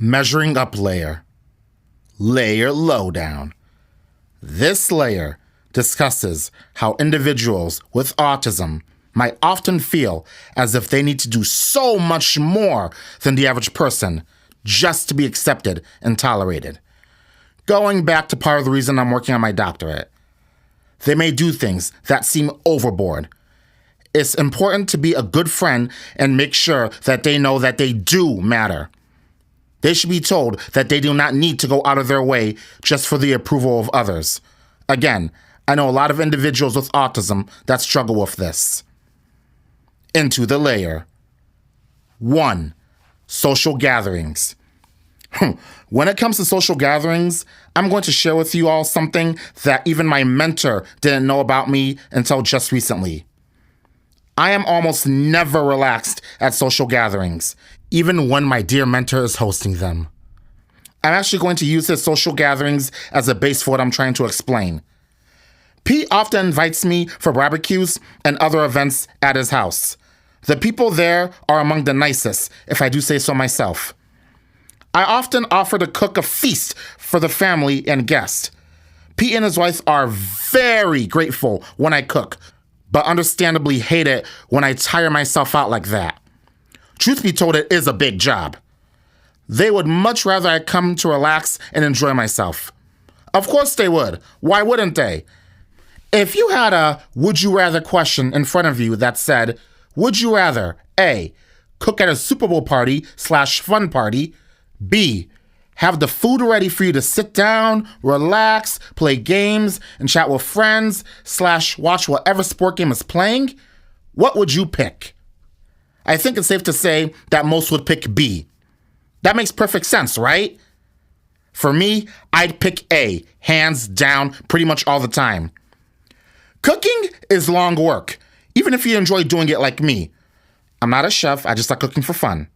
Measuring up layer. Layer lowdown. This layer discusses how individuals with autism might often feel as if they need to do so much more than the average person just to be accepted and tolerated. Going back to part of the reason I'm working on my doctorate. They may do things that seem overboard. It's important to be a good friend and make sure that they know that they do matter. They should be told that they do not need to go out of their way just for the approval of others. Again, I know a lot of individuals with autism that struggle with this. Into the layer. 1. Social gatherings. When it comes to social gatherings, I'm going to share with you all something that even my mentor didn't know about me until just recently. I am almost never relaxed at social gatherings, even when my dear mentor is hosting them. I'm actually going to use his social gatherings as a base for what I'm trying to explain. Pete often invites me for barbecues and other events at his house. The people there are among the nicest, if I do say so myself. I often offer to cook a feast for the family and guests. Pete and his wife are very grateful when I cook, but understandably hate it when I tire myself out like that. Truth be told, it is a big job. They would much rather I come to relax and enjoy myself. Of course they would. Why wouldn't they? If you had a would you rather question in front of you that said, would you rather A, cook at a Super Bowl party / fun party, B, have the food ready for you to sit down, relax, play games, and chat with friends / watch whatever sport game is playing, what would you pick? I think it's safe to say that most would pick B. That makes perfect sense, right? For me, I'd pick A, hands down, pretty much all the time. Cooking is long work, even if you enjoy doing it like me. I'm not a chef, I just like cooking for fun.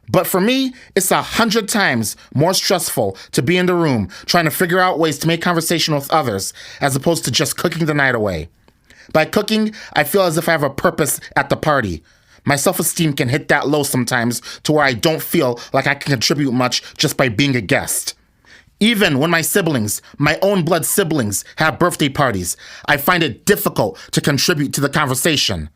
But for me, it's 100 times more stressful to be in the room trying to figure out ways to make conversation with others as opposed to just cooking the night away. By cooking, I feel as if I have a purpose at the party. My self-esteem can hit that low sometimes to where I don't feel like I can contribute much just by being a guest. Even when my siblings, my own blood siblings, have birthday parties, I find it difficult to contribute to the conversation.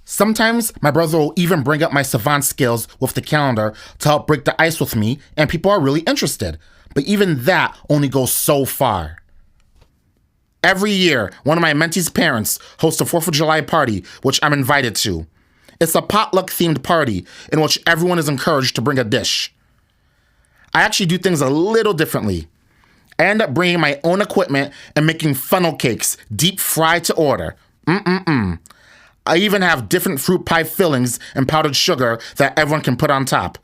Sometimes my brother will even bring up my savant skills with the calendar to help break the ice with me, and people are really interested. But even that only goes so far. Every year, one of my mentees' parents hosts a 4th of July party, which I'm invited to. It's a potluck-themed party in which everyone is encouraged to bring a dish. I actually do things a little differently. I end up bringing my own equipment and making funnel cakes, deep fried to order. I even have different fruit pie fillings and powdered sugar that everyone can put on top.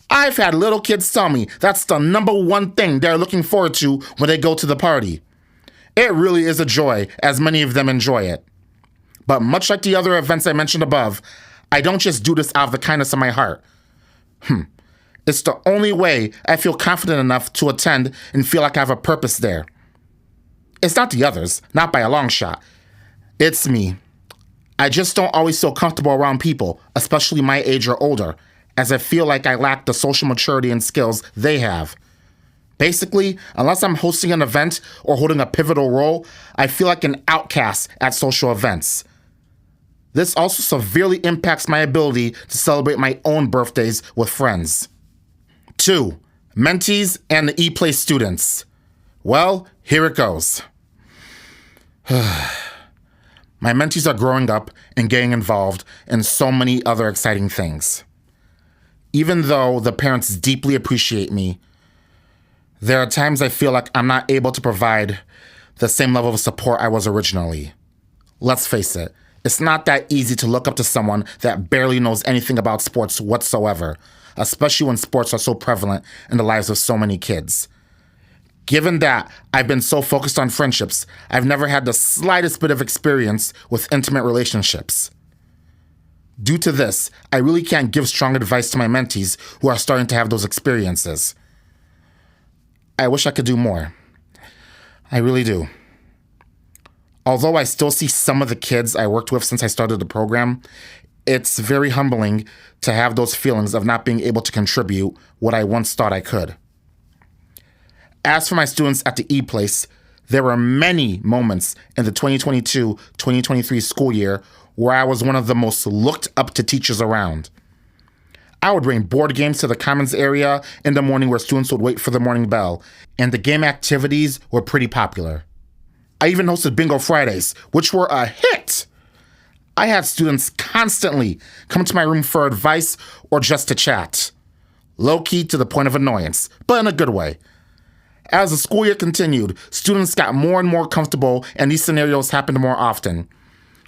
I've had little kids tell me that's the #1 thing they're looking forward to when they go to the party. It really is a joy, as many of them enjoy it. But much like the other events I mentioned above, I don't just do this out of the kindness of my heart. It's the only way I feel confident enough to attend and feel like I have a purpose there. It's not the others, not by a long shot. It's me. I just don't always feel comfortable around people, especially my age or older, as I feel like I lack the social maturity and skills they have. Basically, unless I'm hosting an event or holding a pivotal role, I feel like an outcast at social events. This also severely impacts my ability to celebrate my own birthdays with friends. 2. Mentees and the E-Play students. Well, here it goes. My mentees are growing up and getting involved in so many other exciting things. Even though the parents deeply appreciate me, there are times I feel like I'm not able to provide the same level of support I was originally. Let's face it, it's not that easy to look up to someone that barely knows anything about sports whatsoever, especially when sports are so prevalent in the lives of so many kids. Given that I've been so focused on friendships, I've never had the slightest bit of experience with intimate relationships. Due to this, I really can't give strong advice to my mentees who are starting to have those experiences. I wish I could do more. I really do. Although I still see some of the kids I worked with since I started the program, It's very humbling to have those feelings of not being able to contribute what I once thought I could. As for my students at the E Place, there were many moments in the 2022-2023 school year where I was one of the most looked up to teachers around. I would bring board games to the commons area in the morning where students would wait for the morning bell, and the game activities were pretty popular. I even hosted Bingo Fridays, which were a hit. I had students constantly come to my room for advice or just to chat. Low-key to the point of annoyance, but in a good way. As the school year continued, students got more and more comfortable and these scenarios happened more often.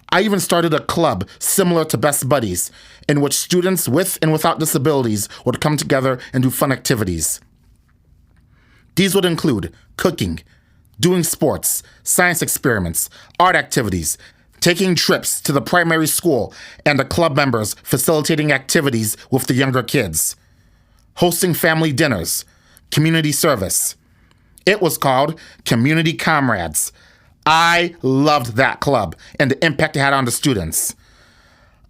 I even started a club similar to Best Buddies, in which students with and without disabilities would come together and do fun activities. These would include cooking, doing sports, science experiments, art activities, taking trips to the primary school, and the club members facilitating activities with the younger kids, hosting family dinners, community service. It was called Community Comrades. I loved that club and the impact it had on the students.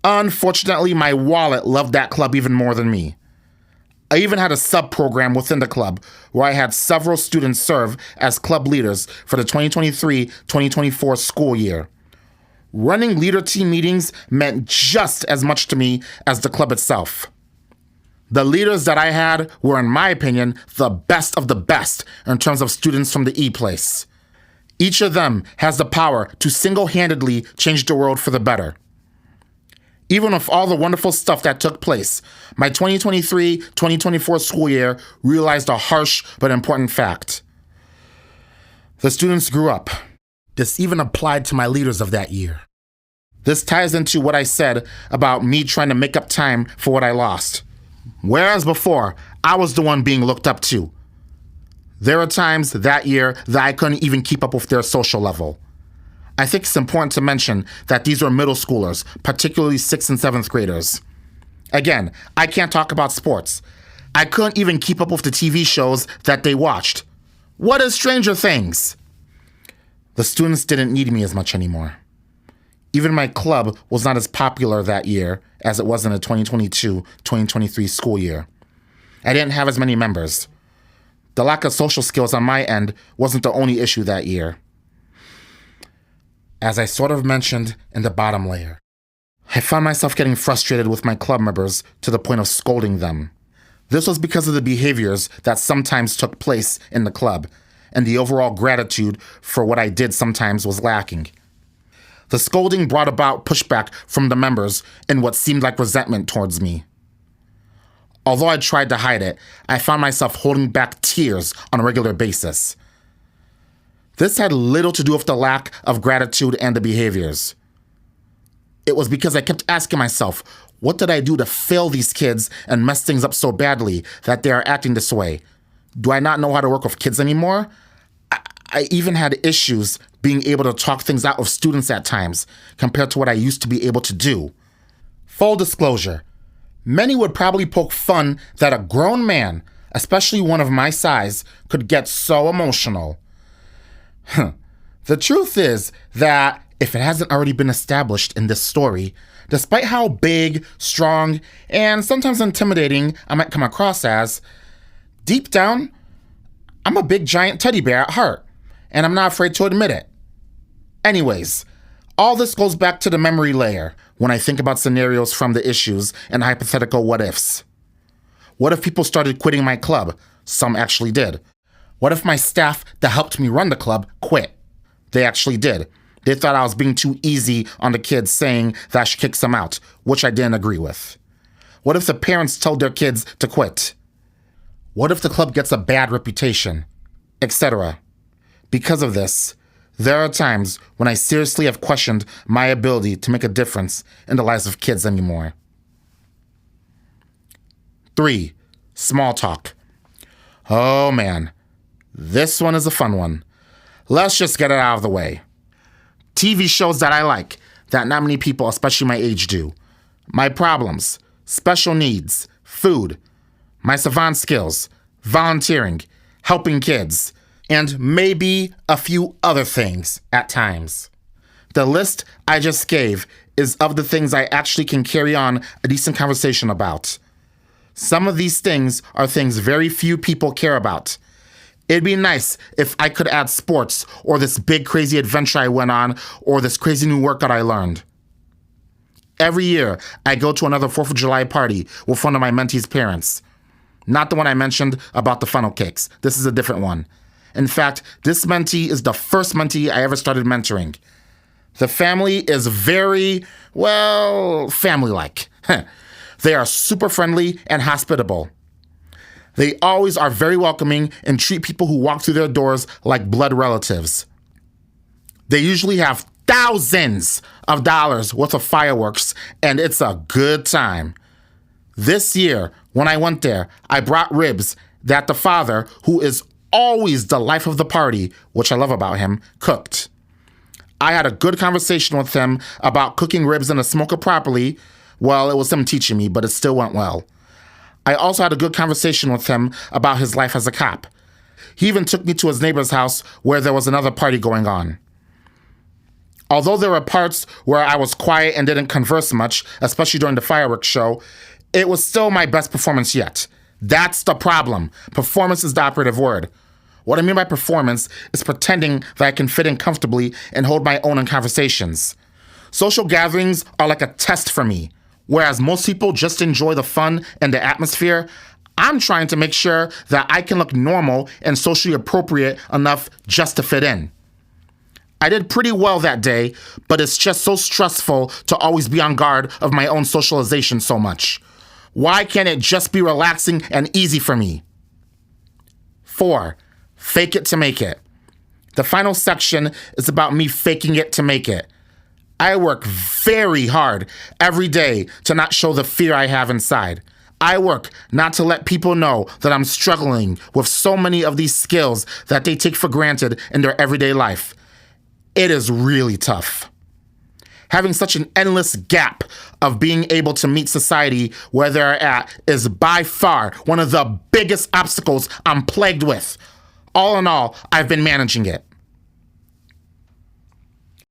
Unfortunately, my wallet loved that club even more than me. I even had a sub-program within the club where I had several students serve as club leaders for the 2023-2024 school year. Running leader team meetings meant just as much to me as the club itself. The leaders that I had were, in my opinion, the best of the best in terms of students from the E Place. Each of them has the power to single-handedly change the world for the better. Even with all the wonderful stuff that took place, my 2023-2024 school year realized a harsh but important fact. The students grew up. This even applied to my leaders of that year. This ties into what I said about me trying to make up time for what I lost. Whereas before, I was the one being looked up to. There were times that year that I couldn't even keep up with their social level. I think it's important to mention that these were middle schoolers, particularly 6th and 7th graders. Again, I can't talk about sports. I couldn't even keep up with the TV shows that they watched. What is Stranger Things? The students didn't need me as much anymore. Even my club was not as popular that year as it was in the 2022-2023 school year. I didn't have as many members. The lack of social skills on my end wasn't the only issue that year. As I sort of mentioned in the bottom layer, I found myself getting frustrated with my club members to the point of scolding them. This was because of the behaviors that sometimes took place in the club, and the overall gratitude for what I did sometimes was lacking. The scolding brought about pushback from the members and what seemed like resentment towards me. Although I tried to hide it, I found myself holding back tears on a regular basis. This had little to do with the lack of gratitude and the behaviors. It was because I kept asking myself, what did I do to fail these kids and mess things up so badly that they are acting this way? Do I not know how to work with kids anymore? I even had issues being able to talk things out with students at times compared to what I used to be able to do. Full disclosure, many would probably poke fun that a grown man, especially one of my size, could get so emotional. The truth is that if it hasn't already been established in this story, despite how big, strong, and sometimes intimidating I might come across as, deep down, I'm a big giant teddy bear at heart, and I'm not afraid to admit it. Anyways, all this goes back to the memory layer when I think about scenarios from the issues and hypothetical what-ifs. What if people started quitting my club? Some actually did. What if my staff that helped me run the club quit? They actually did. They thought I was being too easy on the kids, saying that I should kick some out, which I didn't agree with. What if the parents told their kids to quit? What if the club gets a bad reputation? Etc. Because of this, there are times when I seriously have questioned my ability to make a difference in the lives of kids anymore. 3. Small talk. Oh man, this one is a fun one. Let's just get it out of the way. TV shows that I like, that not many people, especially my age, do. My problems, special needs, food, my savant skills, volunteering, helping kids, and maybe a few other things at times. The list I just gave is of the things I actually can carry on a decent conversation about. Some of these things are things very few people care about. It'd be nice if I could add sports, or this big crazy adventure I went on, or this crazy new workout I learned. Every year, I go to another 4th of July party with one of my mentees' parents. Not the one I mentioned about the funnel cakes. This is a different one. In fact, this mentee is the first mentee I ever started mentoring. The family is very, well, family-like. They are super friendly and hospitable. They always are very welcoming and treat people who walk through their doors like blood relatives. They usually have thousands of dollars worth of fireworks, and it's a good time. This year, when I went there, I brought ribs that the father, who is always the life of the party, which I love about him, cooked. I had a good conversation with him about cooking ribs in a smoker properly. Well, it was him teaching me, but it still went well. I also had a good conversation with him about his life as a cop. He even took me to his neighbor's house where there was another party going on. Although there were parts where I was quiet and didn't converse much, especially during the fireworks show, it was still my best performance yet. That's the problem. Performance is the operative word. What I mean by performance is pretending that I can fit in comfortably and hold my own in conversations. Social gatherings are like a test for me. Whereas most people just enjoy the fun and the atmosphere, I'm trying to make sure that I can look normal and socially appropriate enough just to fit in. I did pretty well that day, but it's just so stressful to always be on guard of my own socialization so much. Why can't it just be relaxing and easy for me? 4, fake it to make it. The final section is about me faking it to make it. I work very hard every day to not show the fear I have inside. I work not to let people know that I'm struggling with so many of these skills that they take for granted in their everyday life. It is really tough. Having such an endless gap of being able to meet society where they're at is by far one of the biggest obstacles I'm plagued with. All in all, I've been managing it.